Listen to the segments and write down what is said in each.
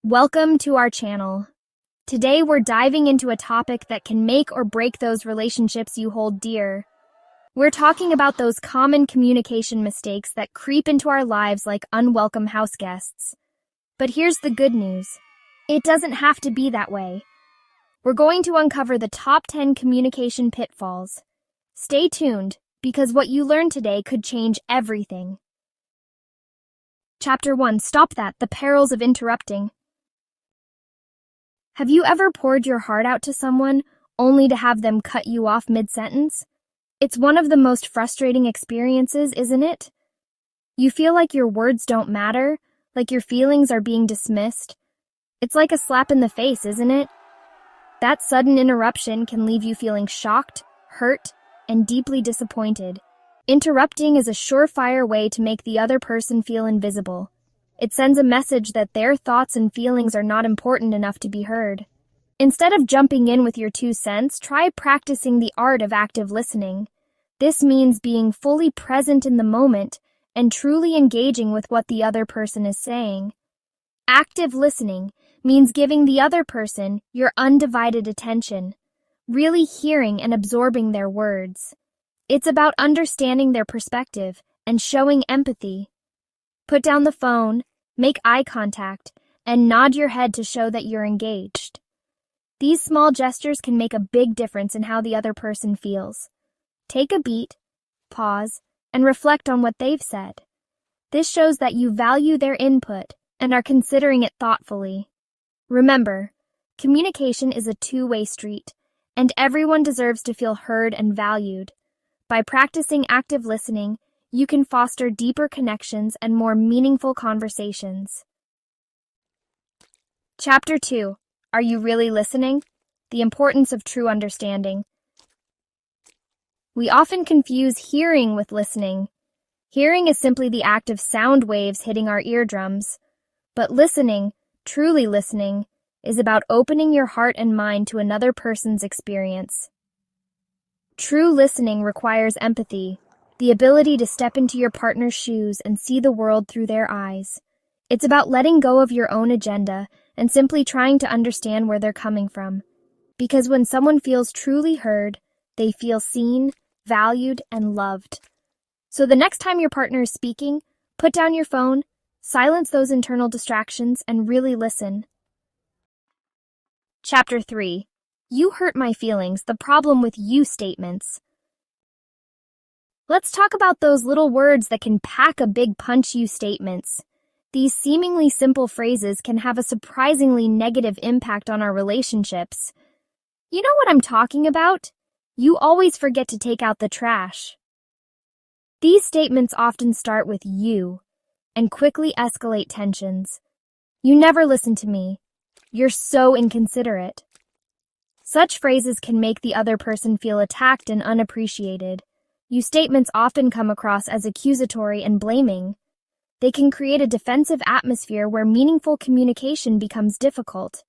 Welcome to our channel. Today we're diving into a topic that can make or break those relationships you hold dear. We're talking about those common communication mistakes that creep into our lives like unwelcome house guests. But here's the good news. It doesn't have to be that way. We're going to uncover the top 10 communication pitfalls. Stay tuned, because what you learn today could change everything. Chapter 1. Stop that, the perils of interrupting. Have you ever poured your heart out to someone only to have them cut you off mid-sentence? It's one of the most frustrating experiences, isn't it? You feel like your words don't matter, like your feelings are being dismissed. It's like a slap in the face, isn't it? That sudden interruption can leave you feeling shocked, hurt, and deeply disappointed. Interrupting is a surefire way to make the other person feel invisible. It sends a message that their thoughts and feelings are not important enough to be heard. Instead of jumping in with your 2 cents, try practicing the art of active listening. This means being fully present in the moment and truly engaging with what the other person is saying. Active listening means giving the other person your undivided attention, really hearing and absorbing their words. It's about understanding their perspective and showing empathy. Put down the phone, make eye contact, and nod your head to show that you're engaged. These small gestures can make a big difference in how the other person feels. Take a beat, pause, and reflect on what they've said. This shows that you value their input and are considering it thoughtfully. Remember, communication is a two-way street, and everyone deserves to feel heard and valued. By practicing active listening, you can foster deeper connections and more meaningful conversations. Chapter 2. Are you really listening? The importance of true understanding. We often confuse hearing with listening. Hearing is simply the act of sound waves hitting our eardrums. But listening, truly listening, is about opening your heart and mind to another person's experience. True listening requires empathy, the ability to step into your partner's shoes and see the world through their eyes. It's about letting go of your own agenda and simply trying to understand where they're coming from. Because when someone feels truly heard, they feel seen, valued, and loved. So the next time your partner is speaking, put down your phone, silence those internal distractions, and really listen. Chapter 3. You hurt my feelings, the problem with you statements. Let's talk about those little words that can pack a big punch you statements. These seemingly simple phrases can have a surprisingly negative impact on our relationships. You know what I'm talking about? You always forget to take out the trash. These statements often start with you and quickly escalate tensions. You never listen to me. You're so inconsiderate. Such phrases can make the other person feel attacked and unappreciated. You statements often come across as accusatory and blaming. They can create a defensive atmosphere where meaningful communication becomes difficult.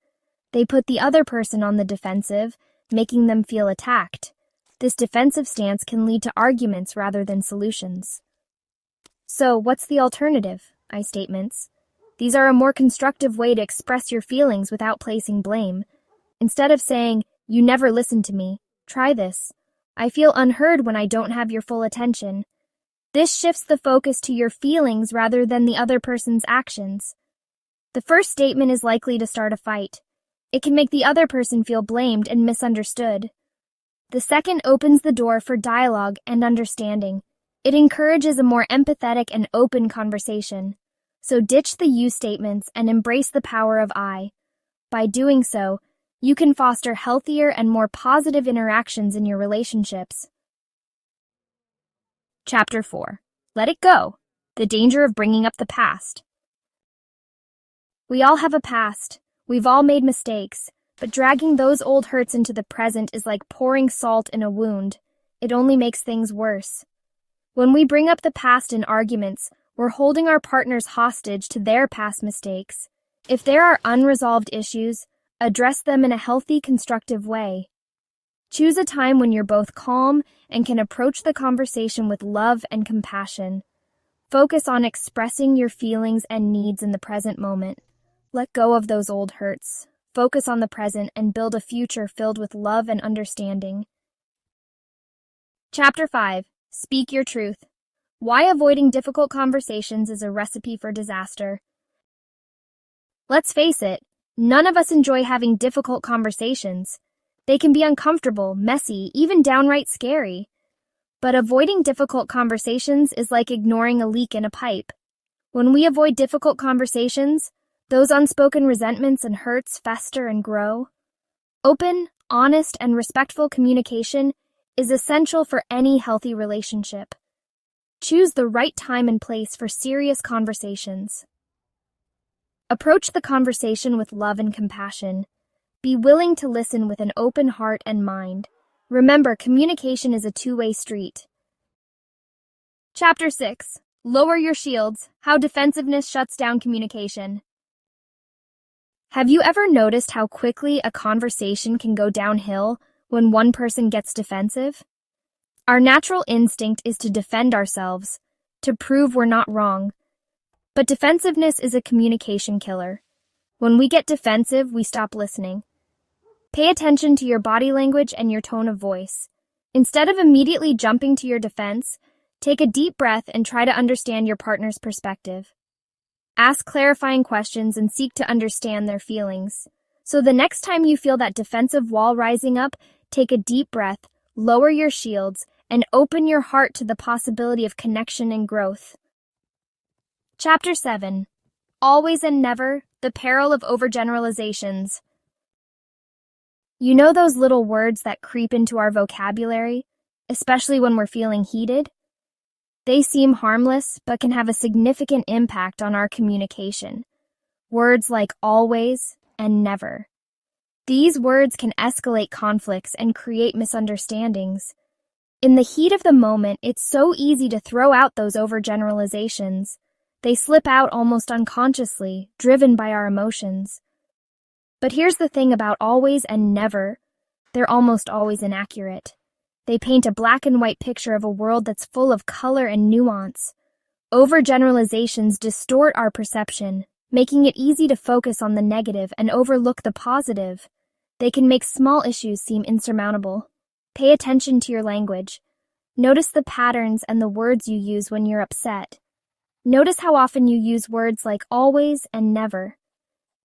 They put the other person on the defensive, making them feel attacked. This defensive stance can lead to arguments rather than solutions. So, what's the alternative? I statements. These are a more constructive way to express your feelings without placing blame. Instead of saying, "You never listen to me," try this. "I feel unheard when I don't have your full attention." This shifts the focus to your feelings rather than the other person's actions. The first statement is likely to start a fight. It can make the other person feel blamed and misunderstood. The second opens the door for dialogue and understanding. It encourages a more empathetic and open conversation. So ditch the you statements and embrace the power of I. By doing so, you can foster healthier and more positive interactions in your relationships. Chapter 4. Let it go. The danger of bringing up the past. We all have a past. We've all made mistakes, but dragging those old hurts into the present is like pouring salt in a wound. It only makes things worse. When we bring up the past in arguments, we're holding our partners hostage to their past mistakes. If there are unresolved issues, address them in a healthy, constructive way. Choose a time when you're both calm and can approach the conversation with love and compassion. Focus on expressing your feelings and needs in the present moment. Let go of those old hurts. Focus on the present and build a future filled with love and understanding. Chapter 5. Speak Your Truth. Why avoiding difficult conversations is a recipe for disaster. Let's face it, none of us enjoy having difficult conversations. They can be uncomfortable, messy, even downright scary. But avoiding difficult conversations is like ignoring a leak in a pipe. When we avoid difficult conversations, those unspoken resentments and hurts fester and grow. Open, honest, and respectful communication is essential for any healthy relationship. Choose the right time and place for serious conversations. Approach the conversation with love and compassion. Be willing to listen with an open heart and mind. Remember, communication is a two-way street. Chapter 6. Lower Your Shields. How Defensiveness Shuts Down Communication. Have you ever noticed how quickly a conversation can go downhill when one person gets defensive? Our natural instinct is to defend ourselves, to prove we're not wrong. But defensiveness is a communication killer. When we get defensive, we stop listening. Pay attention to your body language and your tone of voice. Instead of immediately jumping to your defense, take a deep breath and try to understand your partner's perspective. Ask clarifying questions and seek to understand their feelings. So the next time you feel that defensive wall rising up, take a deep breath, lower your shields, and open your heart to the possibility of connection and growth. Chapter 7. Always and Never, the Peril of Overgeneralizations. You know those little words that creep into our vocabulary, especially when we're feeling heated? They seem harmless, but can have a significant impact on our communication. Words like always and never. These words can escalate conflicts and create misunderstandings. In the heat of the moment, it's so easy to throw out those overgeneralizations. They slip out almost unconsciously, driven by our emotions. But here's the thing about always and never. They're almost always inaccurate. They paint a black and white picture of a world that's full of color and nuance. Overgeneralizations distort our perception, making it easy to focus on the negative and overlook the positive. They can make small issues seem insurmountable. Pay attention to your language. Notice the patterns and the words you use when you're upset. Notice how often you use words like always and never.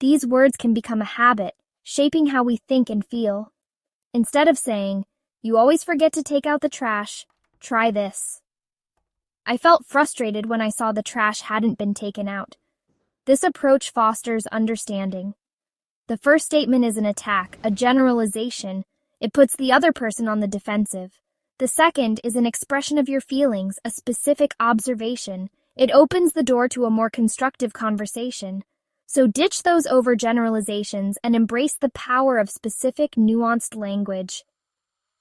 These words can become a habit, shaping how we think and feel. Instead of saying, "You always forget to take out the trash," try this. "I felt frustrated when I saw the trash hadn't been taken out." This approach fosters understanding. The first statement is an attack, a generalization. It puts the other person on the defensive. The second is an expression of your feelings, a specific observation. It opens the door to a more constructive conversation. So ditch those overgeneralizations and embrace the power of specific, nuanced language.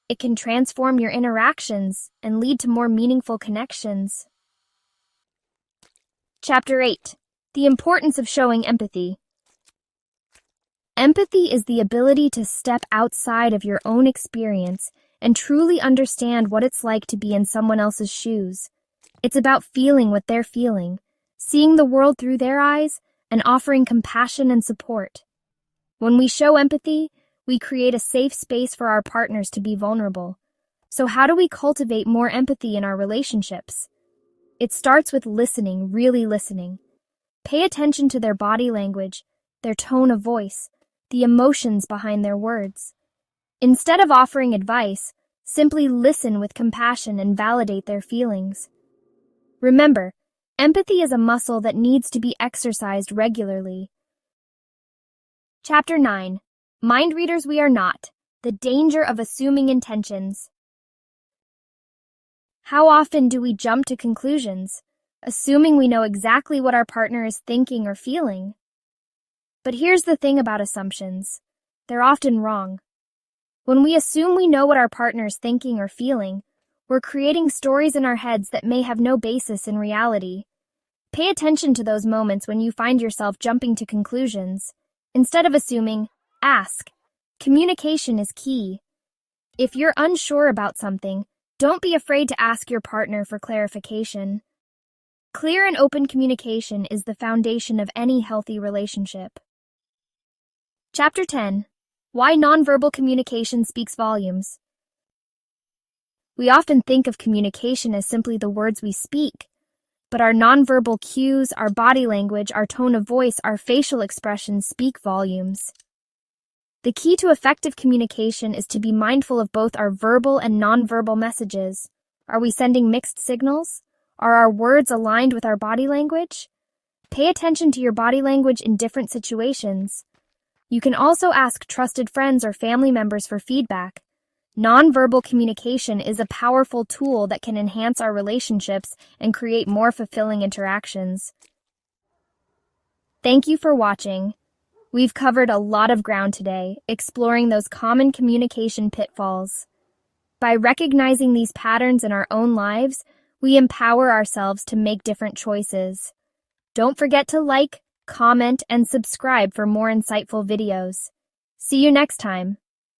It can transform your interactions and lead to more meaningful connections. Chapter 8. The Importance of Showing Empathy. Empathy is the ability to step outside of your own experience and truly understand what it's like to be in someone else's shoes. It's about feeling what they're feeling, seeing the world through their eyes, and offering compassion and support. When we show empathy, we create a safe space for our partners to be vulnerable. So how do we cultivate more empathy in our relationships? It starts with listening, really listening. Pay attention to their body language, their tone of voice, the emotions behind their words. Instead of offering advice, simply listen with compassion and validate their feelings. Remember, empathy is a muscle that needs to be exercised regularly. Chapter 9. Mind Readers We Are Not. The Danger of Assuming Intentions. How often do we jump to conclusions, assuming we know exactly what our partner is thinking or feeling? But here's the thing about assumptions. They're often wrong. When we assume we know what our partner is thinking or feeling, we're creating stories in our heads that may have no basis in reality. Pay attention to those moments when you find yourself jumping to conclusions. Instead of assuming, ask. Communication is key. If you're unsure about something, don't be afraid to ask your partner for clarification. Clear and open communication is the foundation of any healthy relationship. Chapter 10. Why Nonverbal Communication Speaks Volumes. We often think of communication as simply the words we speak, but our nonverbal cues, our body language, our tone of voice, our facial expressions speak volumes. The key to effective communication is to be mindful of both our verbal and nonverbal messages. Are we sending mixed signals? Are our words aligned with our body language? Pay attention to your body language in different situations. You can also ask trusted friends or family members for feedback. Nonverbal communication is a powerful tool that can enhance our relationships and create more fulfilling interactions. Thank you for watching. We've covered a lot of ground today, exploring those common communication pitfalls. By recognizing these patterns in our own lives, we empower ourselves to make different choices. Don't forget to like, comment, and subscribe for more insightful videos. See you next time.